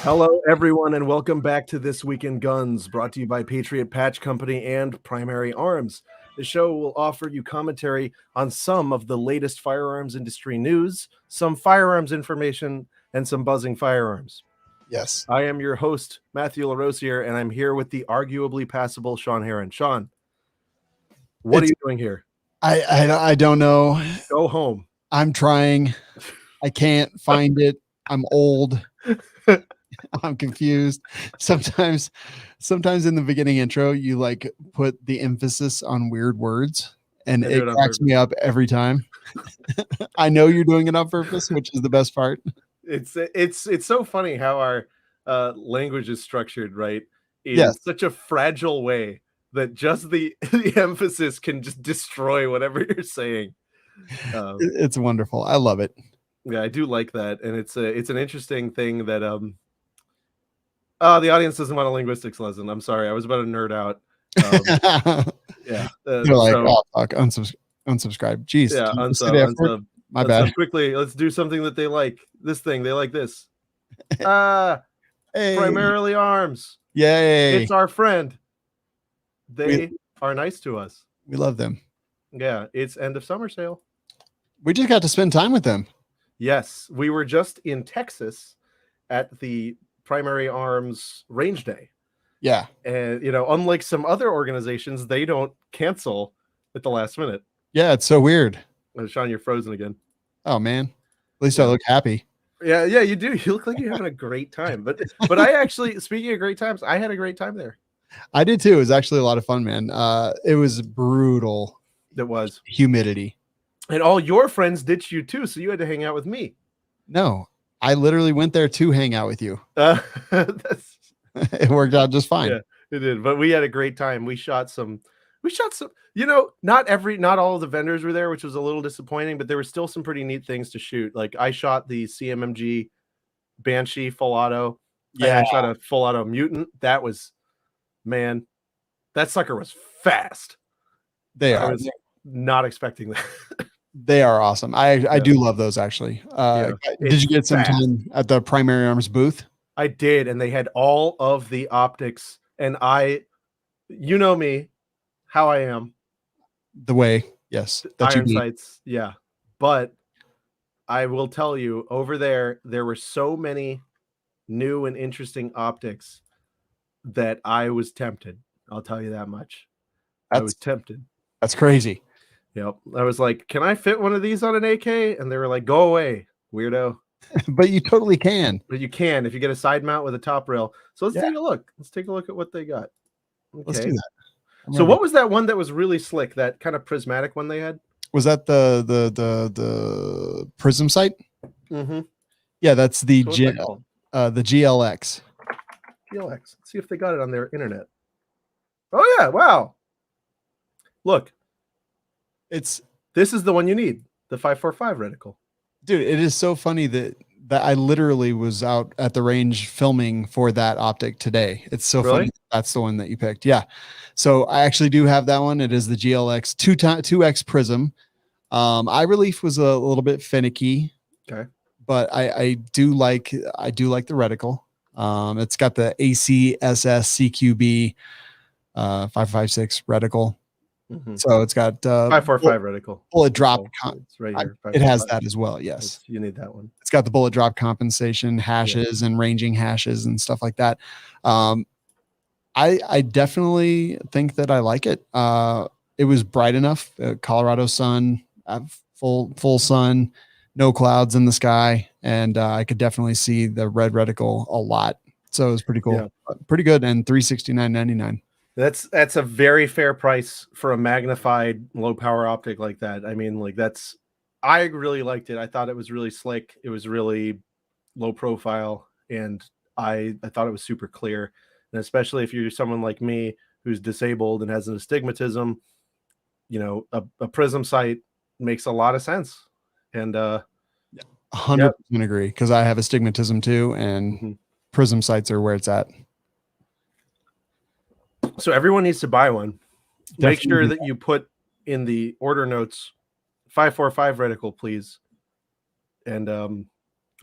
Hello, everyone, and welcome back to This Week in Guns, brought to you by Patriot Patch Company and Primary Arms. The show will offer you commentary on some of the latest firearms industry news, some firearms information, and some buzzing firearms. Yes. I am your host, Matthew Larosiere, and I'm here with the arguably passable Shawn Herrin. Shawn, what are you doing here? I don't know. Go home. I'm trying. I can't find it. I'm old. I'm confused. Sometimes in the beginning intro, you like put the emphasis on weird words, and it cracks me up every time. I know you're doing it on purpose, which is the best part. It's so funny how our language is structured, right? In Yes. such a fragile way that just the emphasis can just destroy whatever you're saying. It's wonderful. I love it. Yeah, I do like that, and it's an interesting thing that the audience doesn't want a linguistics lesson. I'm sorry, I was about to nerd out. Yeah, they're like, oh fuck, unsubscribe. Jeez, yeah, unsub. My bad. Quickly, let's do something that they like. This thing, they like this. Hey. Primarily Arms. Yay! It's our friend. They are nice to us. We love them. Yeah, it's end of summer sale. We just got to spend time with them. Yes, we were just in Texas at the Primary Arms Range Day. Yeah. And, unlike some other organizations, they don't cancel at the last minute. Yeah, it's so weird. Shawn, you're frozen again. Oh, man. At least I look happy. Yeah, you do. You look like you're having a great time. But I actually, speaking of great times, I had a great time there. I did too. It was actually a lot of fun, man. It was brutal. It was. Humidity. And all your friends ditched you too, so you had to hang out with me. No, I literally went there to hang out with you. It worked out just fine. Yeah, it did. But we had a great time. We shot some, not all of the vendors were there, which was a little disappointing, but there were still some pretty neat things to shoot. Like I shot the CMMG Banshee full auto. Yeah, I shot a full auto Mutant. That was, man, that sucker was fast. I was not expecting that. They are awesome. I do love those actually. Did you get some time at the Primary Arms booth? I did, and they had all of the optics, and you know me, how I am. The way, yes. Iron sights, yeah. But I will tell you, over there were so many new and interesting optics that I was tempted. I'll tell you that much. I was tempted. That's crazy. Yep. I was like, can I fit one of these on an AK? And they were like, go away, weirdo. But you totally can. But you can if you get a side mount with a top rail. So let's take a look. Let's take a look at what they got. Okay. Let's do that. So what was that one that was really slick? That kind of prismatic one they had? Was that the prism sight? Mm-hmm. Yeah, that's the GLX. GLX. Let's see if they got it on their internet. Oh yeah! Wow. Look. This is the one you need, the 545 reticle. Dude, it is so funny that I literally was out at the range filming for that optic today. It's so funny. That's the one that you picked. Yeah. So I actually do have that one. It is the GLX 2x prism. Eye relief was a little bit finicky. Okay. But I do like the reticle. It's got the ACSS CQB 556 reticle. Mm-hmm. So it's got 545 reticle. Bullet drop. It's right here. It has that as well. Yes. You need that one. It's got the bullet drop compensation hashes and ranging hashes and stuff like that. I definitely think that I like it. It was bright enough. Colorado sun, full sun, no clouds in the sky. And I could definitely see the red reticle a lot. So it was pretty cool. Yeah. Pretty good. And $369.99. That's a very fair price for a magnified low power optic like that. I mean, like I really liked it. I thought it was really slick. It was really low profile, and I thought it was super clear. And especially if you're someone like me who's disabled and has an astigmatism, a prism sight makes a lot of sense. And 100% agree, because I have astigmatism too, and prism sights are where it's at. So everyone needs to buy one. Definitely. Make sure that you put in the order notes 545 reticle, please. And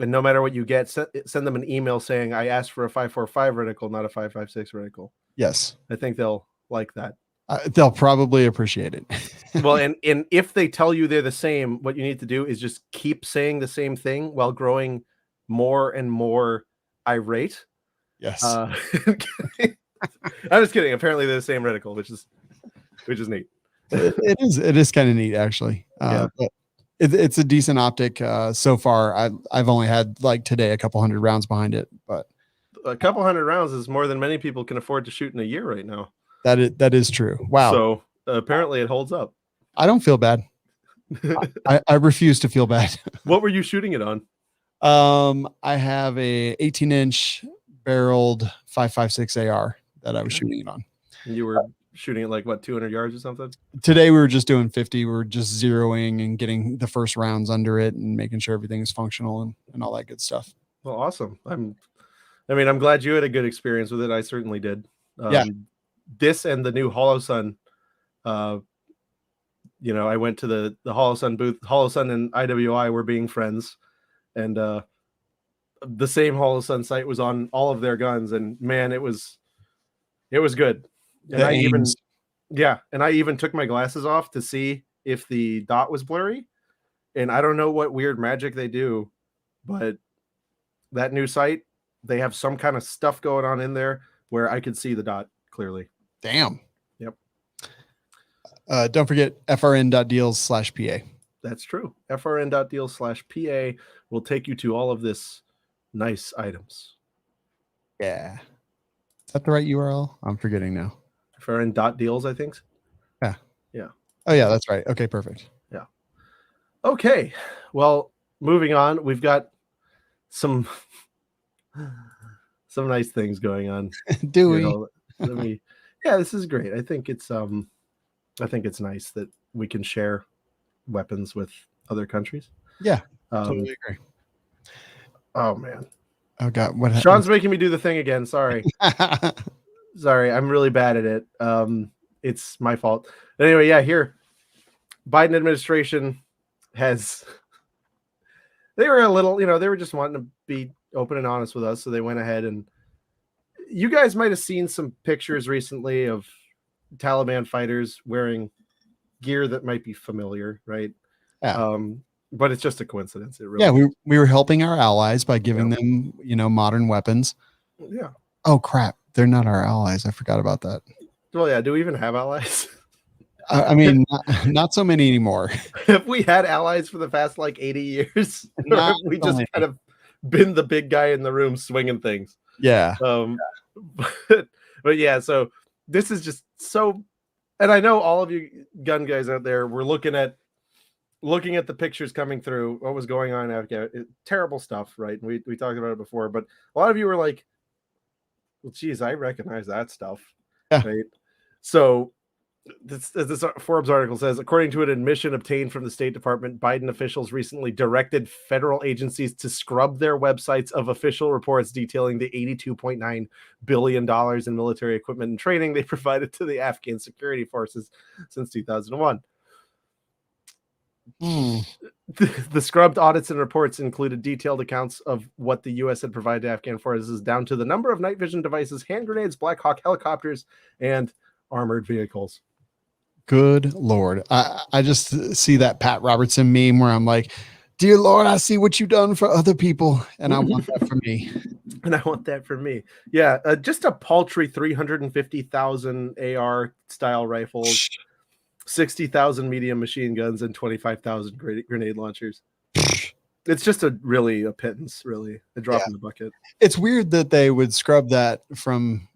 And no matter what you get, send them an email saying, I asked for a 545 reticle, not a 556 reticle. Yes. I think they'll like that. They'll probably appreciate it. Well, and if they tell you they're the same, what you need to do is just keep saying the same thing while growing more and more irate. Yes. I'm just kidding. Apparently they're the same reticle, which is neat. It is kind of neat, actually. But it's a decent optic so far. I've only had like today a couple hundred rounds behind it, but a couple hundred rounds is more than many people can afford to shoot in a year right now. That is true. Wow. So apparently it holds up. I don't feel bad. I refuse to feel bad. What were you shooting it on? I have a 18-inch barreled 556 AR that I was shooting it on. You were shooting it like what, 200 yards or something? Today we were just doing 50. We were just zeroing and getting the first rounds under it and making sure everything is functional and all that good stuff. Well, awesome. I'm glad you had a good experience with it. I certainly did. Yeah. This and the new Holosun, I went to the Holosun booth. Holosun and IWI were being friends, and the same Holosun site was on all of their guns, and man, it was good. And I even took my glasses off to see if the dot was blurry, and I don't know what weird magic they do, but that new site, they have some kind of stuff going on in there where I could see the dot clearly. Damn. Yep. Don't forget frn.deals/PA. That's true. frn.deals/PA will take you to all of this nice items. Yeah. Is that the right URL? I'm forgetting now. frn.deals, I think. Yeah. Yeah. Oh yeah, that's right. Okay, perfect. Yeah. Okay. Well, moving on, we've got some nice things going on. Do we? Yeah, this is great. I think it's nice that we can share weapons with other countries. Yeah, totally agree. Oh man. Oh god, what happened? Sean's making me do the thing again. Sorry. Sorry, I'm really bad at it. It's my fault. But anyway, yeah, here. Biden administration has they were a little, they were just wanting to be open and honest with us, so they went ahead and you guys might have seen some pictures recently of Taliban fighters wearing gear that might be familiar, right? Yeah. But it's just a coincidence. It really we were helping our allies by giving them, modern weapons. Yeah. Oh crap. They're not our allies. I forgot about that. Well, yeah. Do we even have allies? I mean, not so many anymore. Have we had allies for the past 80 years? Or have we just kind of been the big guy in the room swinging things? Yeah. But yeah, so this is just so, and I know all of you gun guys out there were looking at the pictures coming through, what was going on in Afghanistan. Terrible stuff, right? And we talked about it before, but a lot of you were like, well, geez, I recognize that stuff. Yeah. Right. So this Forbes article says, according to an admission obtained from the State Department, Biden officials recently directed federal agencies to scrub their websites of official reports detailing the $82.9 billion in military equipment and training they provided to the Afghan security forces since 2001. The scrubbed audits and reports included detailed accounts of what the U.S. had provided to Afghan forces, down to the number of night vision devices, hand grenades, Black Hawk helicopters, and armored vehicles. Good Lord. I just see that Pat Robertson meme where I'm like, dear Lord, I see what you've done for other people, and I want that for me. And I want that for me. Yeah, just a paltry 350,000 AR style rifles, 60,000 medium machine guns, and 25,000 grenade launchers. It's just a pittance, really, a drop in the bucket. It's weird that they would scrub that from,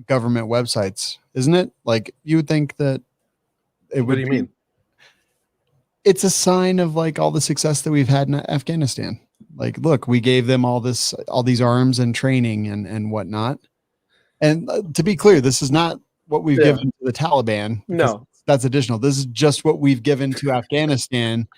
government websites, isn't it? Like, you would think that it would. What do you mean? It's a sign of all the success that we've had in Afghanistan. Like, look, we gave them all these arms and training and whatnot. And to be clear, this is not what we've given to the Taliban. No, that's additional. This is just what we've given to Afghanistan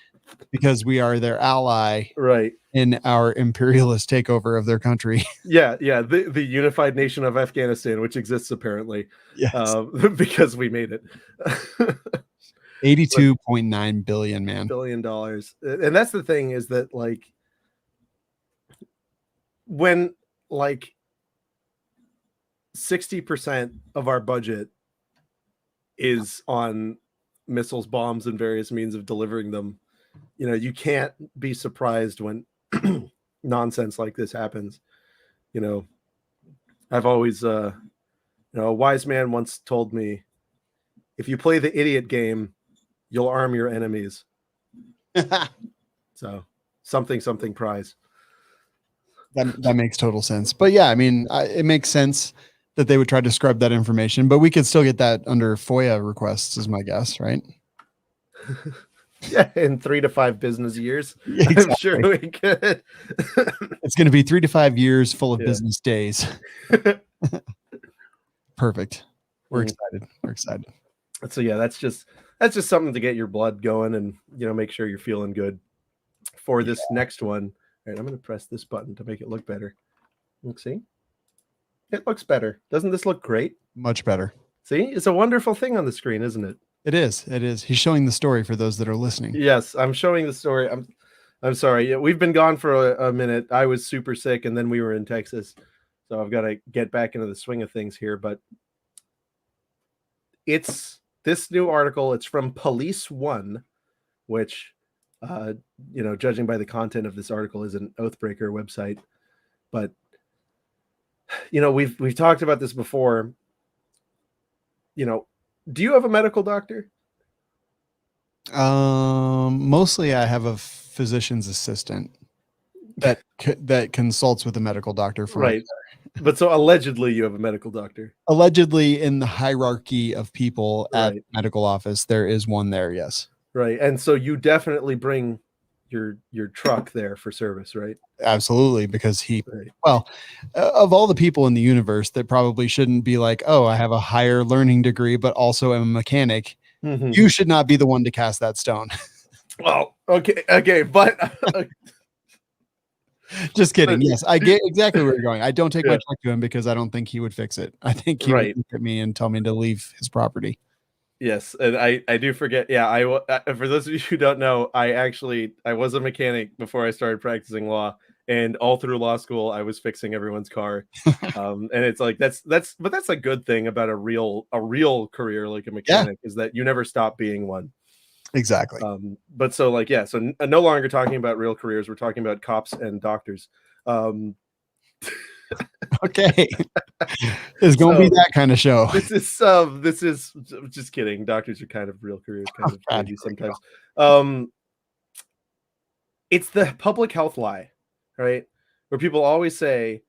because we are their ally, right, in our imperialist takeover of their country. Yeah. The unified nation of Afghanistan, which exists apparently, yes, because we made it. $82.9 billion, man. $1 billion. And that's the thing, is that when like 60% of our budget is on missiles, bombs, and various means of delivering them, you know, you can't be surprised when nonsense like this happens. You know, I've always, you know, a wise man once told me, if you play the idiot game, you'll arm your enemies. So something prize. That makes total sense. But yeah, I mean, it makes sense that they would try to scrub that information, but we could still get that under FOIA requests, is my guess, right? Yeah, in 3 to 5 business years, Exactly. I'm sure we could. It's going to be 3 to 5 years full of Yeah. business days. Perfect. We're Mm. excited. We're excited. So yeah, that's just something to get your blood going and, you know, make sure you're feeling good for this next one. All right, I'm going to press this button to make it look better. Let's see. It looks better. Doesn't this look great? Much better. See, it's a wonderful thing on the screen, isn't it? It is. It is. He's showing the story for those that are listening. Yes, I'm showing the story. I'm sorry. Yeah, we've been gone for a minute. I was super sick, and then we were in Texas, so I've got to get back into the swing of things here. But it's this new article. It's from Police One, which, you know, judging by the content of this article, is an Oathbreaker website. But you know, we've talked about this before. You know, do you have a medical doctor? Mostly I have a physician's assistant that consults with a medical doctor for Right. But so allegedly you have a medical doctor. Allegedly, in the hierarchy of people at Right. medical office, there is one there. Yes. Right. And so you definitely bring your truck there for service, right? Absolutely, because he, Right. well, of all the people in the universe that probably shouldn't be like, oh, I have a higher learning degree, but also am a mechanic. Mhm. You should not be the one to cast that stone. Well, okay, but just kidding. Yes, I get exactly where you're going. I don't take my Yeah. truck to him because I don't think he would fix it. I think he Right. would look at me and tell me to leave his property. Yes, and I do forget. Yeah, for those of you who don't know, I was a mechanic before I started practicing law, and all through law school I was fixing everyone's car. And it's like that's a good thing about a real career like a mechanic is that you never stop being one. Exactly. But so like yeah, so no longer talking about real careers, we're talking about cops and doctors. Okay. It's going to be that kind of show. This is just kidding. Doctors are kind of real careers, kind of crazy sometimes. It's the public health lie, right? Where people always say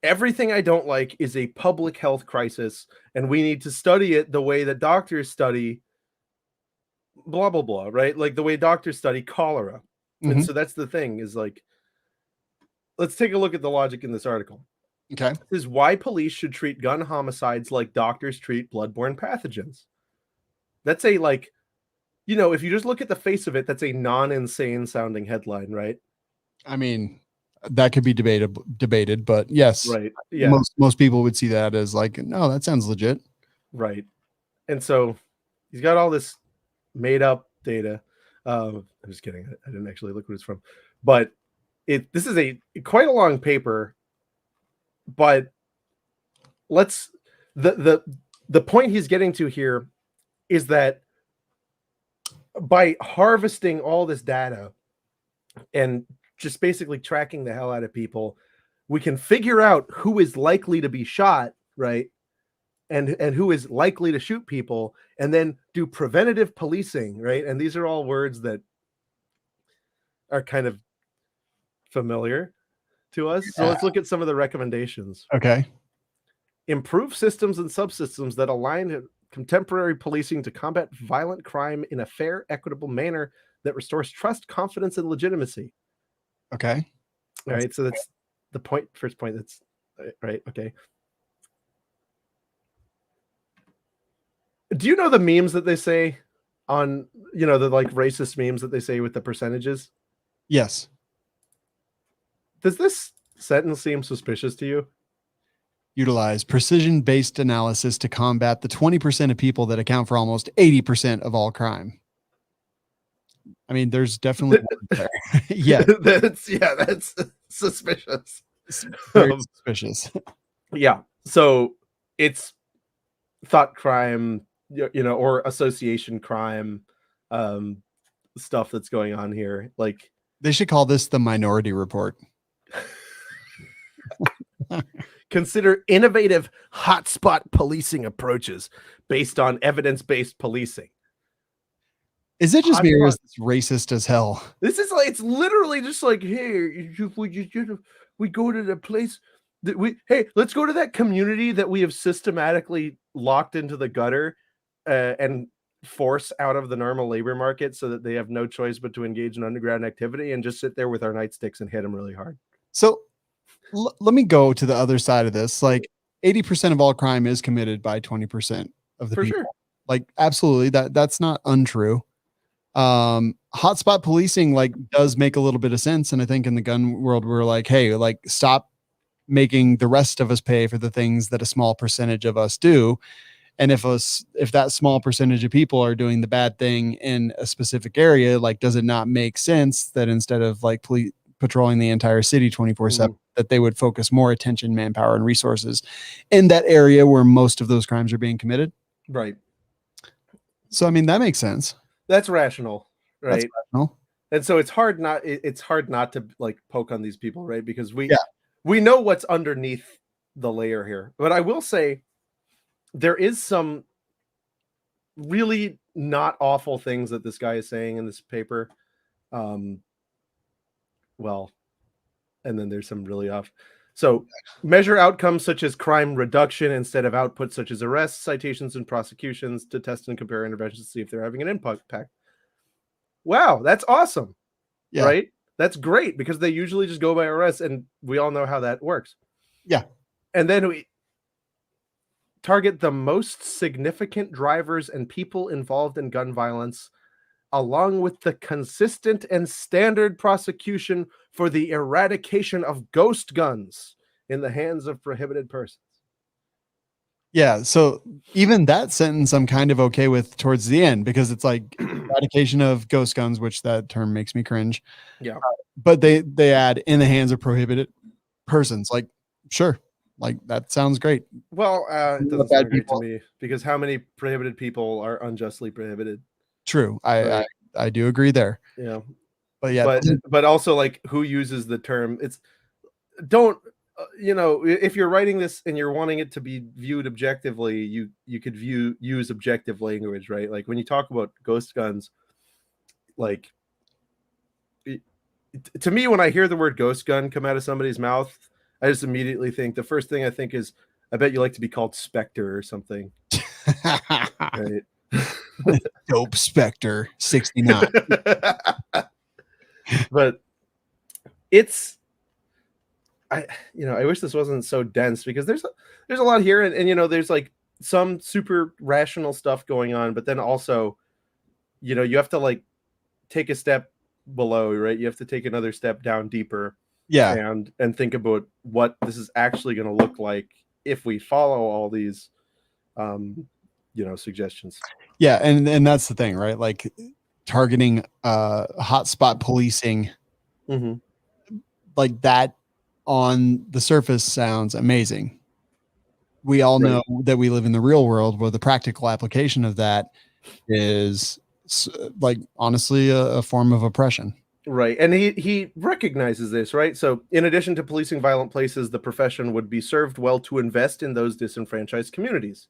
everything I don't like is a public health crisis, and we need to study it the way that doctors study blah blah blah, right? Like the way doctors study cholera. Mhm. And so that's the thing is like, let's take a look at the logic in this article. Okay. This is why police should treat gun homicides like doctors treat bloodborne pathogens. That's a like, you know, if you just look at the face of it, that's a non-insane sounding headline, right? I mean, that could be debated, but yes, Right. Yeah. most people would see that as like, no, that sounds legit. Right. And so he's got all this made up data. I'm just kidding. I didn't actually look what it's from, but this is quite a long paper. But the point he's getting to here is that by harvesting all this data and just basically tracking the hell out of people, we can figure out who is likely to be shot, right? And who is likely to shoot people, and then do preventative policing, right? And these are all words that are kind of familiar to us. So let's look at some of the recommendations. Okay. Improve systems and subsystems that align contemporary policing to combat violent crime in a fair, equitable manner that restores trust, confidence, and legitimacy. Okay. All right. So that's the first point. That's right. Okay. Do you know the memes that they say on, you know, the like racist memes that they say with the percentages? Yes. Does this sentence seem suspicious to you? Utilize precision-based analysis to combat the 20% of people that account for almost 80% of all crime. I mean, there's definitely one there. Yeah. That's suspicious. Very Um, suspicious. yeah. So it's thought crime, or association crime, um, stuff that's going on here. Like, They should call this the Minority Report. consider innovative hotspot policing approaches based on evidence-based policing. Is it just me or Hotspot. is this racist as hell? This is like, it's literally just like, hey, we go to the place that let's go to that community that we have systematically locked into the gutter, and force out of the normal labor market so that they have no choice but to engage in underground activity, and just sit there with our nightsticks and hit them really hard. So let me go to the other side of this. Like 80% of all crime is committed by 20% of the For people. sure. Like absolutely, that's not untrue. Hotspot policing like does make a little bit of sense, and I think in the gun world we're like, hey, like stop making the rest of us pay for the things that a small percentage of us do. And if that small percentage of people are doing the bad thing in a specific area, like does it not make sense that instead of like patrolling the entire city 24/7, that they would focus more attention, manpower, and resources in that area where most of those crimes are being committed? Right. So I mean that makes sense. That's rational, That's right? rational. And so it's hard not to like poke on these people, right? Because Yeah. we know what's underneath the layer here. But I will say there is some really not awful things that this guy is saying in this paper. Well, and then there's some really off. So measure outcomes such as crime reduction instead of output such as arrests, citations, and prosecutions to test and compare interventions to see if they're having an impact. Wow, that's awesome. Yeah. Right? That's great because they usually just go by arrests, and we all know how that works. Yeah. And then we target the most significant drivers and people involved in gun violence, along with the consistent and standard prosecution for the eradication of ghost guns in the hands of prohibited persons. Yeah. So even that sentence I'm kind of okay with towards the end because it's like eradication of ghost guns, which that term makes me cringe. Yeah. But they add in the hands of prohibited persons. Like, sure. Like that sounds great. Well, it doesn't Bad sound great to people. me because how many prohibited people are unjustly prohibited? True. Right. I do agree there. Yeah. But yeah, But also like who uses the term? It's don't if you're writing this and you're wanting it to be viewed objectively, you could use objective language, right? Like when you talk about ghost guns, like to me, when I hear the word ghost gun come out of somebody's mouth, I just immediately think the first thing I think is, I bet you like to be called Spectre or something. Right. Dope Spectre 69. But it's I wish this wasn't so dense because there's a lot here, and there's like some super rational stuff going on, but then also you have to like take a step below, right? You have to take another step down deeper, Yeah. and think about what this is actually going to look like if we follow all these suggestions. Yeah, and that's the thing, right? Like targeting hotspot policing, like that on the surface sounds amazing. We all know that we live in the real world where the practical application of that is like honestly a form of oppression. Right. And he recognizes this, right? So in addition to policing violent places, the profession would be served well to invest in those disenfranchised communities.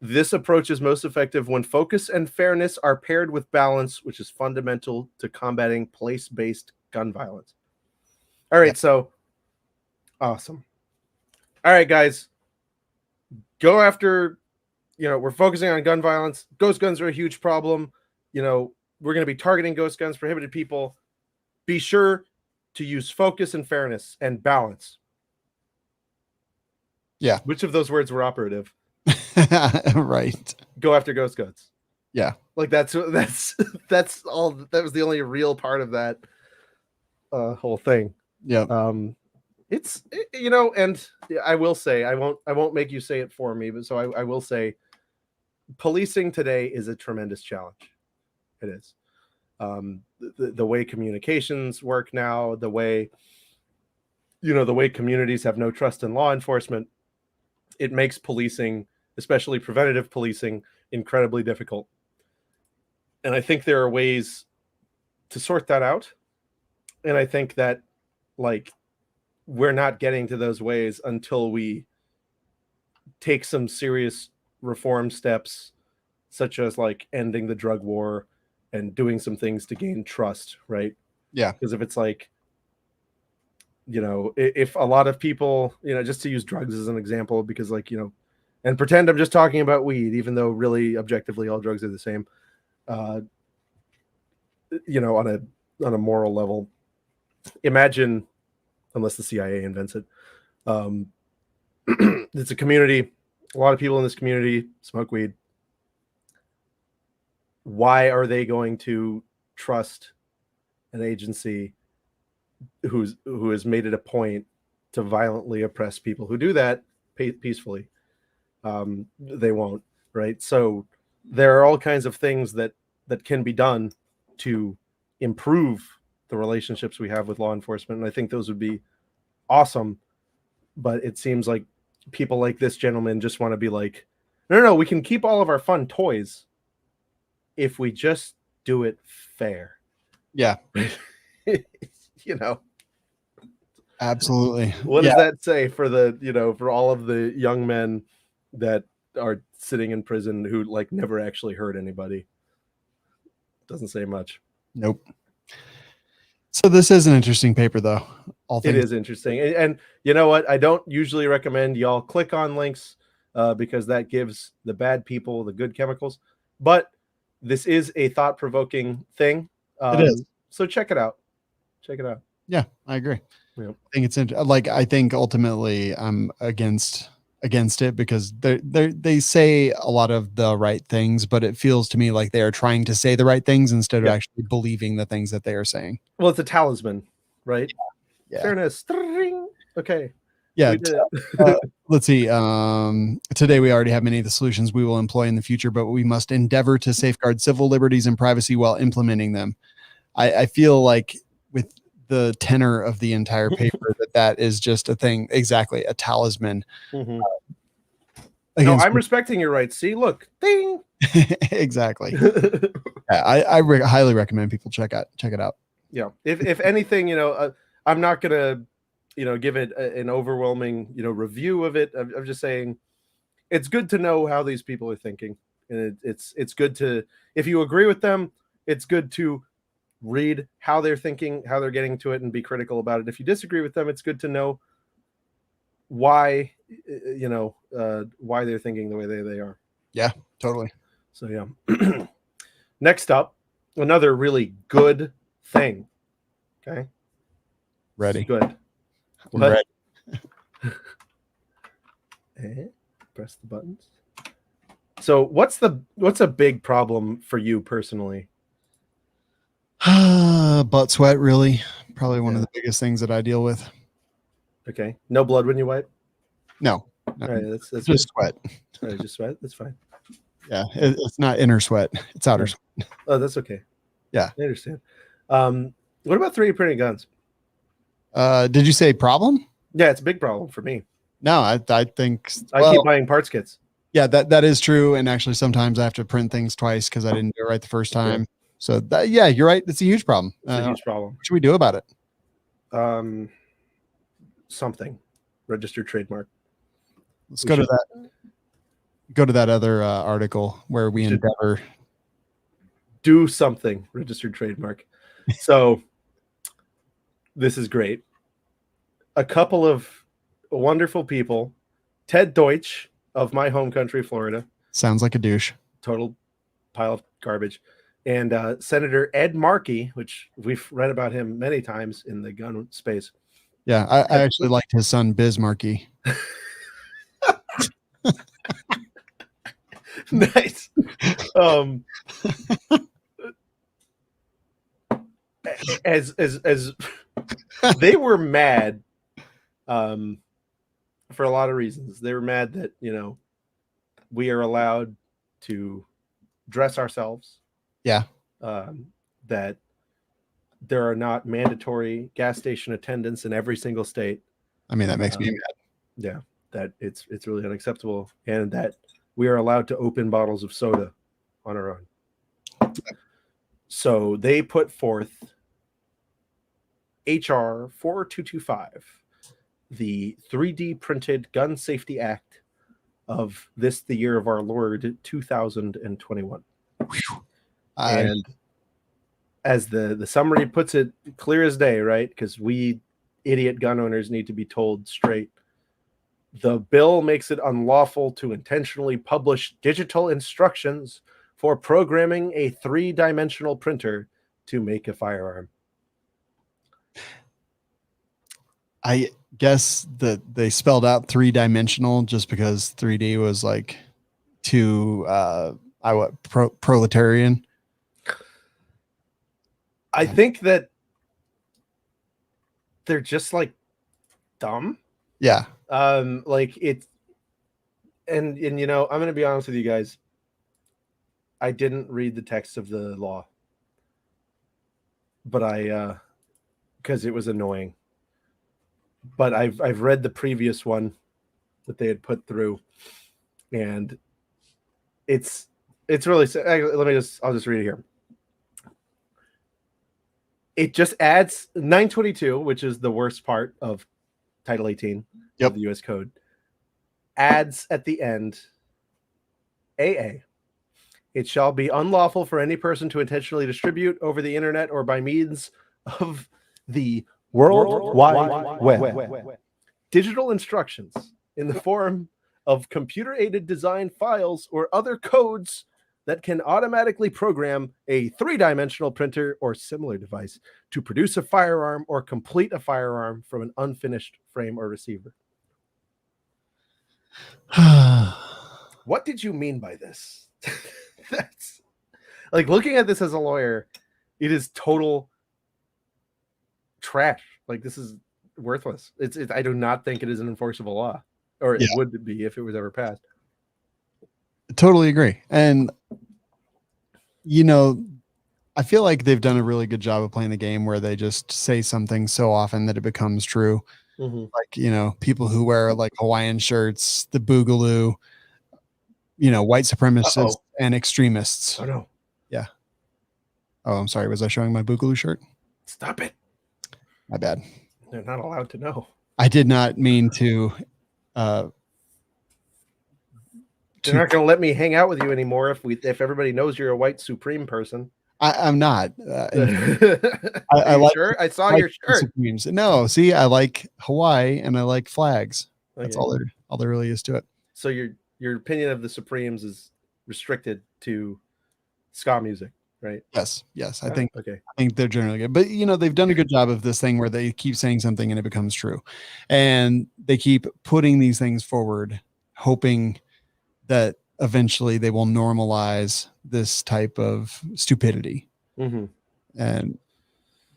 This approach is most effective when focus and fairness are paired with balance, which is fundamental to combating place-based gun violence. All right, so awesome. All right, guys, go after, we're focusing on gun violence. Ghost guns are a huge problem. We're going to be targeting ghost guns, prohibited people. Be sure to use focus and fairness and balance. Yeah. Which of those words were operative? Right. Go after ghost guns. Yeah. Like that's all. That was the only real part of that whole thing. Yeah. It's and I will say I won't make you say it for me, but so I will say policing today is a tremendous challenge. It is. The way communications work now, the way the way communities have no trust in law enforcement, it makes policing, especially preventative policing, incredibly difficult. And I think there are ways to sort that out. And I think that, like, we're not getting to those ways until we take some serious reform steps, such as like ending the drug war and doing some things to gain trust, right? Yeah. Because if it's like, if a lot of people, just to use drugs as an example, because like, and pretend I'm just talking about weed, even though really objectively all drugs are the same, on a moral level, imagine, unless the CIA invents it, it's a community, a lot of people in this community smoke weed. Why are they going to trust an agency who has made it a point to violently oppress people who do that peacefully? They won't, right? So there are all kinds of things that can be done to improve the relationships we have with law enforcement, and I think those would be awesome. But it seems like people like this gentleman just want to be like, no, we can keep all of our fun toys if we just do it fair. Yeah. Absolutely. What does that say for for all of the young men that are sitting in prison who like never actually hurt anybody? Doesn't say much. Nope. So this is an interesting paper, though. It is interesting. And you know what? I don't usually recommend y'all click on links because that gives the bad people the good chemicals. But this is a thought-provoking thing. It is. So check it out. Check it out. Yeah, I agree. Yep. I think it's like, I think ultimately I'm against it because they say a lot of the right things, but it feels to me like they are trying to say the right things instead of actually believing the things that they are saying. Well, it's a talisman, right? Yeah. Fairness. Okay. Yeah. Let's see. Today we already have many of the solutions we will employ in the future, but we must endeavor to safeguard civil liberties and privacy while implementing them. I feel like with the tenor of the entire paper that is just a thing, exactly, a talisman. Mm-hmm. No, I'm respecting your rights. See, look, ding. Exactly. I highly recommend people check it out. Yeah. If anything, I'm not gonna, give it an overwhelming, review of it. I'm just saying, it's good to know how these people are thinking, and it's good to, if you agree with them, it's good to read how they're thinking, how they're getting to it, and be critical about it. If you disagree with them, it's good to know why, why they're thinking the way they are. Yeah, totally. So yeah. Next up, another really good thing. Okay. Ready. Good. Ready. Press the buttons. So what's a big problem for you personally? Butt sweat, really. Probably one of the biggest things that I deal with. Okay. No blood when you wipe? No. All right, that's just sweat. All right, just sweat. That's fine. Yeah, it's not inner sweat. It's outer sweat. Oh, that's okay. Yeah. I understand. What about 3D printing guns? Did you say problem? Yeah, it's a big problem for me. No, I think I keep buying parts kits. Yeah, that is true. And actually sometimes I have to print things twice because I didn't do it right the first time. Yeah. So yeah, you're right. It's a huge problem. It's a huge problem. What should we do about it? Something. Registered trademark. Let's go to that. Go to that other article where we endeavor. Do something. Registered trademark. So this is great. A couple of wonderful people, Ted Deutsch of my home country, Florida. Sounds like a douche. Total pile of garbage. And Senator Ed Markey, which we've read about him many times in the gun space. Yeah, I actually liked his son, Biz Markey. Nice. As they were mad for a lot of reasons. They were mad that, we are allowed to dress ourselves. Yeah. That there are not mandatory gas station attendants in every single state. I mean, that makes me mad. Yeah, that it's really unacceptable, and that we are allowed to open bottles of soda on our own. So they put forth HR 4225, the 3D printed Gun Safety Act of the year of our Lord 2021. And as the summary puts it, clear as day, right? Because we idiot gun owners need to be told straight. The bill makes it unlawful to intentionally publish digital instructions for programming a 3-dimensional printer to make a firearm. I guess that they spelled out 3-dimensional just because 3D was like too proletarian. I think that they're just like dumb. Yeah. Like it's and you know, I'm gonna be honest with you guys. I didn't read the text of the law, but I because it was annoying. But I've read the previous one that they had put through, and it's really, I'll just read it here. It just adds 922, which is the worst part of Title 18 of the U.S. Code, adds at the end AA. It shall be unlawful for any person to intentionally distribute over the internet or by means of the World Wide Web digital instructions in the form of computer-aided design files or other codes that can automatically program a 3-dimensional printer or similar device to produce a firearm or complete a firearm from an unfinished frame or receiver. What did you mean by this? That's like, looking at this as a lawyer, it is total trash. Like, this is worthless. I do not think it is an enforceable law, or it would be if it was ever passed. Totally agree. And you know, I feel like they've done a really good job of playing the game where they just say something so often that it becomes true. Mm-hmm. Like, you know, people who wear like Hawaiian shirts, the boogaloo, you know, white supremacists and extremists. Oh no. Yeah. Oh, I'm sorry. Was I showing my boogaloo shirt? Stop it. My bad. They're not allowed to know. I did not mean to. They're not going to let me hang out with you anymore if everybody knows you're a white supreme person. I'm not. I like. Sure? I saw your shirt. Supremes. No, see, I like Hawaii and I like flags. Okay. That's all there really is to it. So your opinion of the Supremes is restricted to ska music, right? Yes. I think they're generally good, but you know, they've done a good job of this thing where they keep saying something and it becomes true, and they keep putting these things forward, hoping that eventually they will normalize this type of stupidity. Mm-hmm. And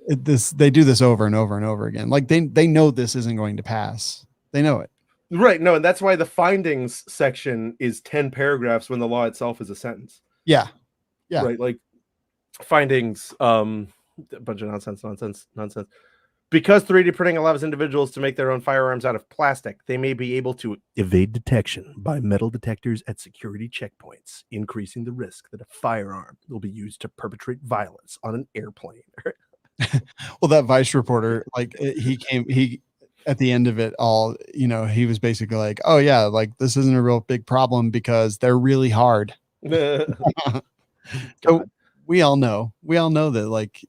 they do this over and over and over again. Like they know this isn't going to pass. They know it. Right. No, and that's why the findings section is 10 paragraphs when the law itself is a sentence. Yeah. Right. Like findings, a bunch of nonsense. Because 3D printing allows individuals to make their own firearms out of plastic, they may be able to evade detection by metal detectors at security checkpoints, increasing the risk that a firearm will be used to perpetrate violence on an airplane. Well, that Vice reporter, like he at the end of it all, you know, he was basically like, oh yeah, like this isn't a real big problem because they're really hard. So we all know that like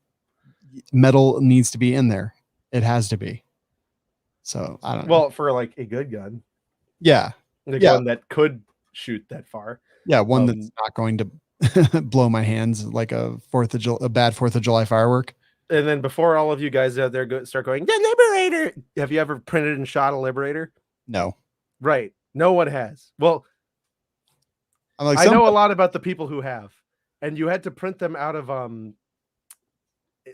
metal needs to be in there. It has to be. So I don't know. Well, for like a good gun. Yeah. Like one that could shoot that far. Yeah. One that's not going to blow my hands like a bad 4th of July firework. And then before all of you guys out there start going, the Liberator. Have you ever printed and shot a Liberator? No. Right. No one has. Well, I know a lot about the people who have, and you had to print them out of,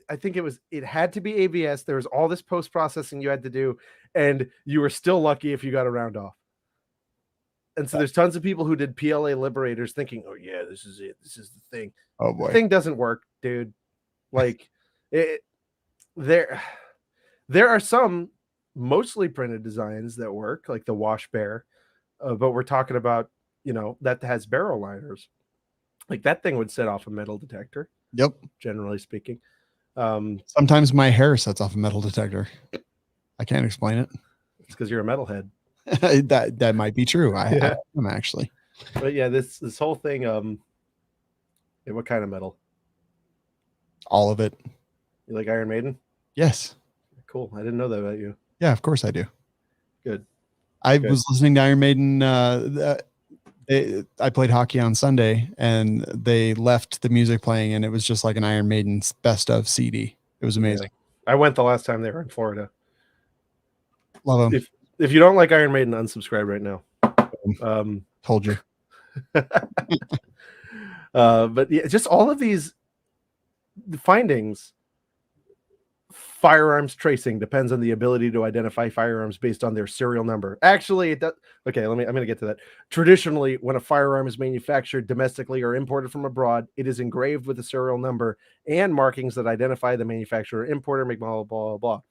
I think it had to be ABS. There was all this post-processing you had to do, and you were still lucky if you got a round off. And so there's tons of people who did PLA Liberators thinking, oh yeah, this is it. This is the thing. Oh boy. The thing doesn't work, dude. Like there are some mostly printed designs that work, like the wash bear. But we're talking about, that has barrel liners. Like that thing would set off a metal detector, Yep. generally speaking. Sometimes my hair sets off a metal detector. I can't explain it. It's because you're a metalhead. that might be true. I am actually. But yeah, this whole thing. What kind of metal? All of it. You like Iron Maiden? Yes. Cool. I didn't know that about you. Yeah, of course I do. Good. I was listening to Iron Maiden. I played hockey on Sunday, and they left the music playing, and it was just like an Iron Maiden's best of CD. It was amazing. Yeah. I went the last time they were in Florida. Love them. If you don't like Iron Maiden, unsubscribe right now. Told you. But yeah, just all of these findings. Firearms tracing depends on the ability to identify firearms based on their serial number. Actually, it does. Okay, I'm going to get to that. Traditionally, when a firearm is manufactured domestically or imported from abroad, it is engraved with a serial number and markings that identify the manufacturer, importer, make blah, blah, blah, blah.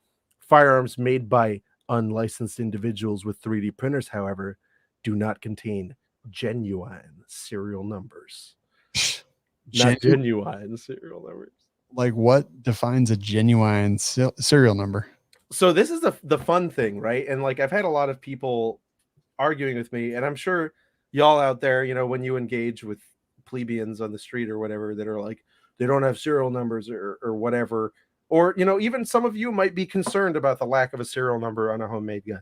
Firearms made by unlicensed individuals with 3D printers, however, do not contain genuine serial numbers. Not genuine serial numbers. Like, what defines a genuine serial number? So this is the fun thing, right? And like, I've had a lot of people arguing with me, and I'm sure y'all out there, when you engage with plebeians on the street or whatever that are like, they don't have serial numbers or whatever, or even some of you might be concerned about the lack of a serial number on a homemade gun.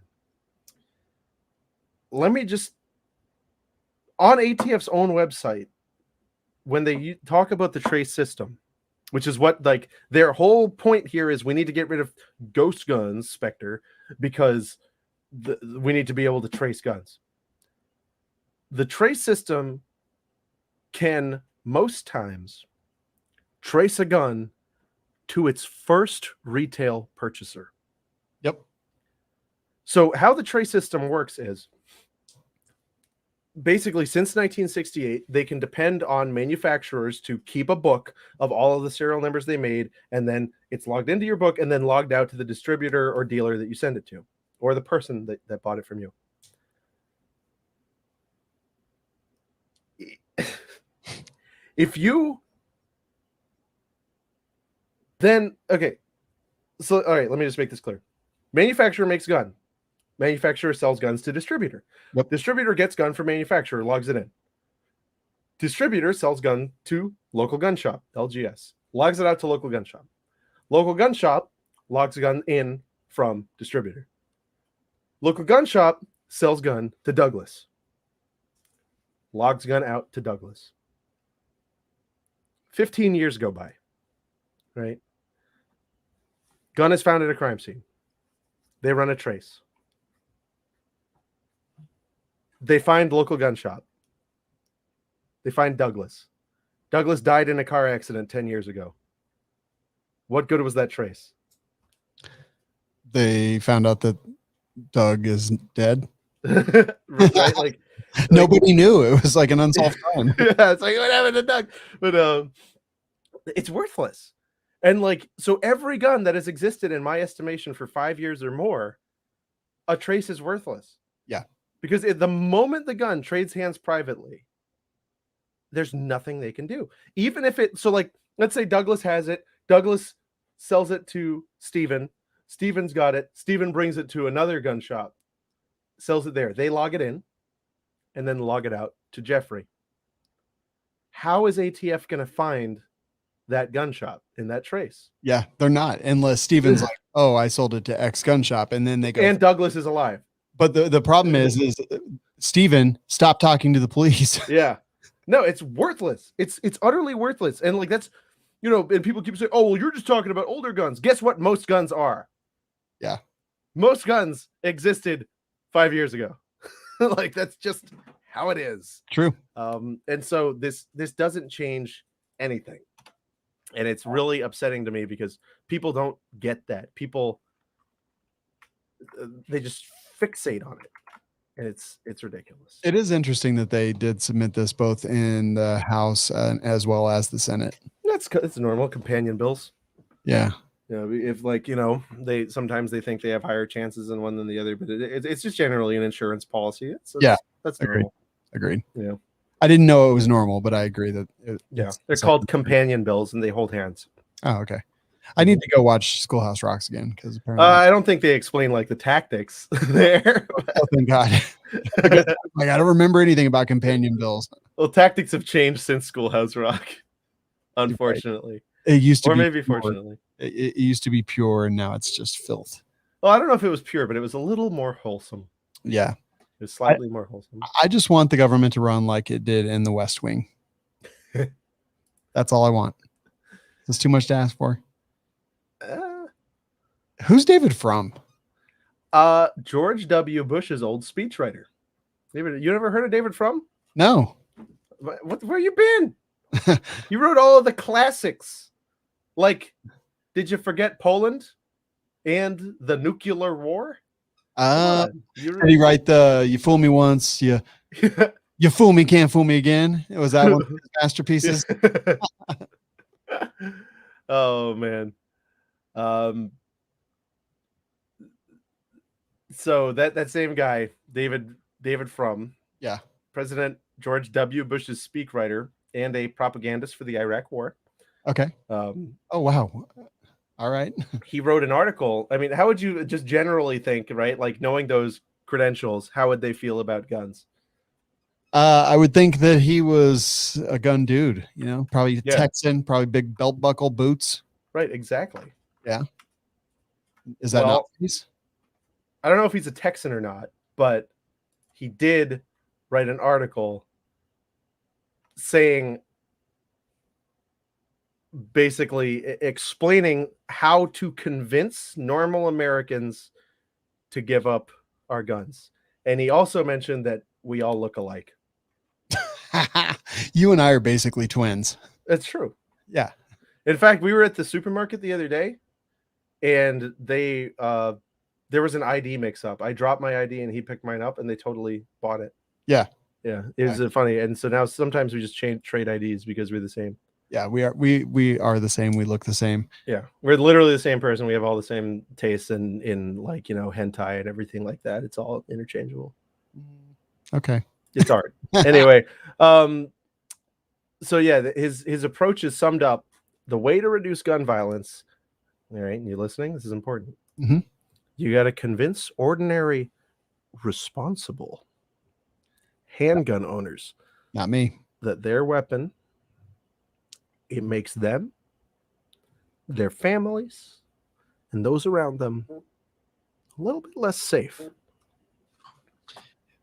Let me just, on ATF's own website, when they talk about the trace system, which is what, like, their whole point here is, we need to get rid of ghost guns, Spectre, because we need to be able to trace guns. The trace system can most times trace a gun to its first retail purchaser. Yep. So how the trace system works is, basically, since 1968, they can depend on manufacturers to keep a book of all of the serial numbers they made, and then it's logged into your book and then logged out to the distributor or dealer that you send it to, or the person that bought it from you. If you then, okay, so all right, let me just make this clear. Manufacturer makes gun. Manufacturer sells guns to distributor. Yep. Distributor gets gun from manufacturer, logs it in. Distributor sells gun to local gun shop, LGS, logs it out to local gun shop. Local gun shop logs gun in from distributor. Local gun shop sells gun to Douglas, logs gun out to Douglas. 15 years go by, right? Gun is found at a crime scene. They run a trace. They find local gun shop. They find Douglas. Douglas died in a car accident 10 years ago. What good was that trace? They found out that Doug is dead. Right? Like nobody knew. It was like an unsolved crime. Yeah, it's like, what happened to Doug? But it's worthless. And like, so every gun that has existed, in my estimation, for 5 years or more, a trace is worthless. Yeah. Because the moment the gun trades hands privately, there's nothing they can do. Even if it, so like, let's say Douglas has it, Douglas sells it to Steven, Steven's got it, Steven brings it to another gun shop, sells it there. They log it in and then log it out to Jeffrey. How is ATF going to find that gun shop in that trace? Yeah, they're not, unless Steven's like, oh, I sold it to X gun shop, and then they go, and Douglas is alive. But the problem is Steven, stop talking to the police. Yeah. No, it's worthless. It's utterly worthless. And like, that's, and people keep saying, oh, well, you're just talking about older guns. Guess what most guns are? Yeah. Most guns existed 5 years ago. Like, that's just how it is. True. And so this doesn't change anything. And it's really upsetting to me because people don't get that. People, they just fixate on it, and it's ridiculous. It is interesting that they did submit this both in the House as well as the Senate. It's normal companion bills. Yeah. You know, if like, you know, they sometimes they think they have higher chances in one than the other, but it's just generally an insurance policy. That's agreed. normal. Agreed. Yeah. I didn't know it was normal, but I agree that They're called companion bills and they hold hands. Oh, okay. I need to go watch Schoolhouse Rocks again because apparently I don't think they explain like the tactics there. oh, thank God. I don't remember anything about companion bills. Well, tactics have changed since Schoolhouse Rock, unfortunately. It used to or be maybe pure. fortunately. It used to be pure, and now it's just filth. Well, I don't know if it was pure, but it was a little more wholesome. Yeah. It was slightly more wholesome. I just want the government to run like it did in the West Wing. That's all I want. Is this too much to ask for? Who's David from? George W. Bush's old speechwriter. David, you never heard of David Frum? No. Where you been? You wrote all of the classics. Like, did you forget Poland and the nuclear war? Did he write the "You fool me once, you fool me, can't fool me again"? Was that one of his masterpieces? Oh man. So that same guy, David Frum, yeah, President George W. Bush's speechwriter and a propagandist for the Iraq War. Okay. Oh wow. All right. He wrote an article. I mean, how would you just generally think, right? Like knowing those credentials, how would they feel about guns? I would think that he was a gun dude, you know, probably Texan, probably big belt buckle boots. Right, exactly. Yeah. Is that not the case? I don't know if he's a Texan or not, but he did write an article saying, basically explaining how to convince normal Americans to give up our guns. And he also mentioned that we all look alike. You and I are basically twins. That's true. Yeah. In fact, we were at the supermarket the other day and they there was an ID mix up. I dropped my ID and he picked mine up and they totally bought it. Yeah. Yeah. It was funny. And so now sometimes we just trade IDs because we're the same. Yeah, we are the same. We look the same. Yeah, we're literally the same person. We have all the same tastes in like, you know, hentai and everything like that. It's all interchangeable. Okay, it's art. Anyway, so yeah, his approach is summed up: the way to reduce gun violence. All right, you listening? This is important. Mm-hmm. You got to convince ordinary, responsible handgun owners, not me, that their weapon, it makes them, their families, and those around them a little bit less safe.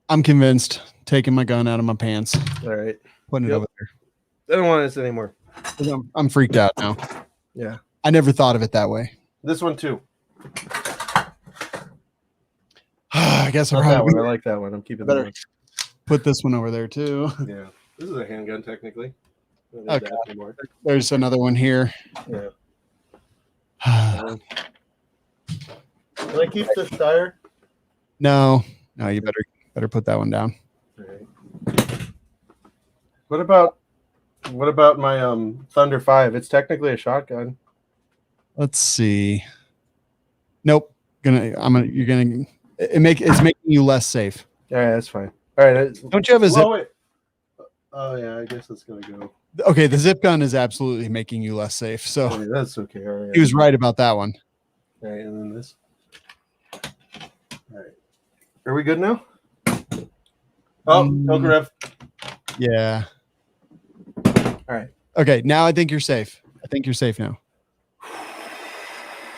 I'm convinced. Taking my gun out of my pants. All right. Putting it over there. I don't want this anymore. I'm freaked out now. Yeah. I never thought of it that way. This one too. I guess I like that one. I'm keeping that one. Put this one over there too. Yeah. This is a handgun technically. Okay. There's another one here. Yeah. Can I keep this tire? No, you better put that one down. All right. What about my Thunder 5? It's technically a shotgun. Let's see. Nope. It's making you less safe. All right, that's fine. All right. Don't you have a zip? Wait. Oh yeah, I guess it's gonna go. Okay, the zip gun is absolutely making you less safe. So that's okay. All right. He was right about that one. All right, and then this. All right. Are we good now? Oh, Rev. Yeah. All right. Okay, now I think you're safe. I think you're safe now.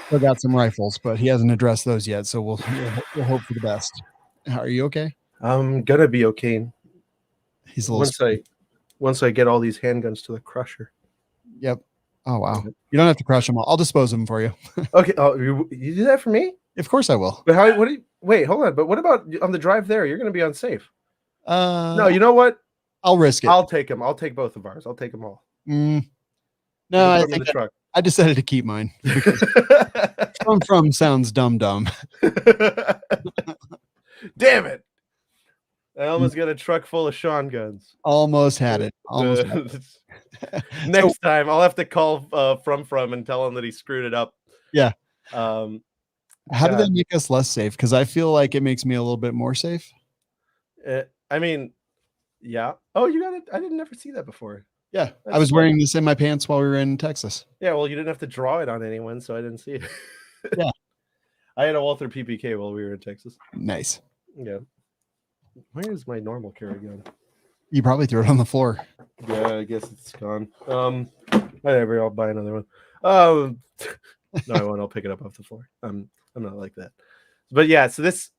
Still got some rifles, but he hasn't addressed those yet, so we'll hope for the best. Are you okay? I'm gonna be okay. He's a little once I get all these handguns to the crusher. Yep. Oh wow. You don't have to crush them all. I'll dispose of them for you. Okay. Oh, you do that for me? Of course I will. But wait, hold on. But what about on the drive there? You're gonna be unsafe. No, you know what? I'll risk it. I'll take them. I'll take both of ours. I'll take them all. No, I think I decided to keep mine because from sounds dumb. Damn it. I almost got a truck full of Shawn guns. Almost had it. Almost had it. Next time, I'll have to call from and tell him that he screwed it up. Yeah. Um, How do they God. make us less safe? Because I feel like it makes me a little bit more safe. I mean, yeah. Oh, you got it. I didn't never see that before. Yeah. That's I was smart. wearing this in my pants while we were in Texas. Yeah, well, you didn't have to draw it on anyone, so I didn't see it. Yeah. I had a Walther PPK while we were in Texas. Nice. Yeah. Where is my normal carry gun? You probably threw it on the floor. Yeah, I guess it's gone. Whatever, I'll buy another one. No, I won't. I'll pick it up off the floor. I'm not like that. But yeah, so this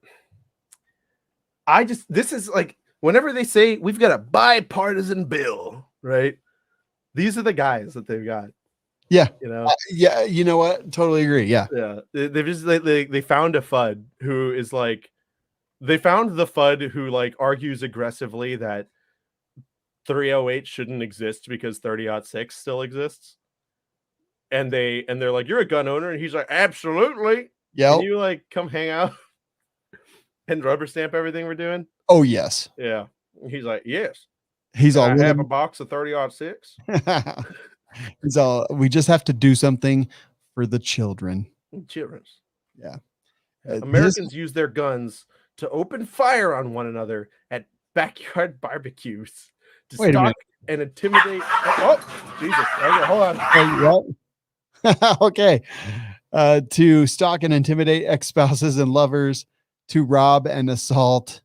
is like whenever they say we've got a bipartisan bill, right? These are the guys that they've got. Yeah. You know? Yeah. You know what? Totally agree. Yeah. Yeah. They've just they found a FUD who is like, they found the FUD who like argues aggressively that 308 shouldn't exist because 30-06 still exists. And they're like, you're a gun owner, and he's like, absolutely. Yeah. Can you like come hang out and rubber stamp everything we're doing? Oh yes. Yeah. He's like, yes. He's all. I have a box of 30-06. He's all. We just have to do something for the children. Children's. Yeah. Americans use their guns to open fire on one another at backyard barbecues to stalk and intimidate. Oh, Jesus. Okay, hold on. Okay. To stalk and intimidate ex-spouses and lovers, to rob and assault,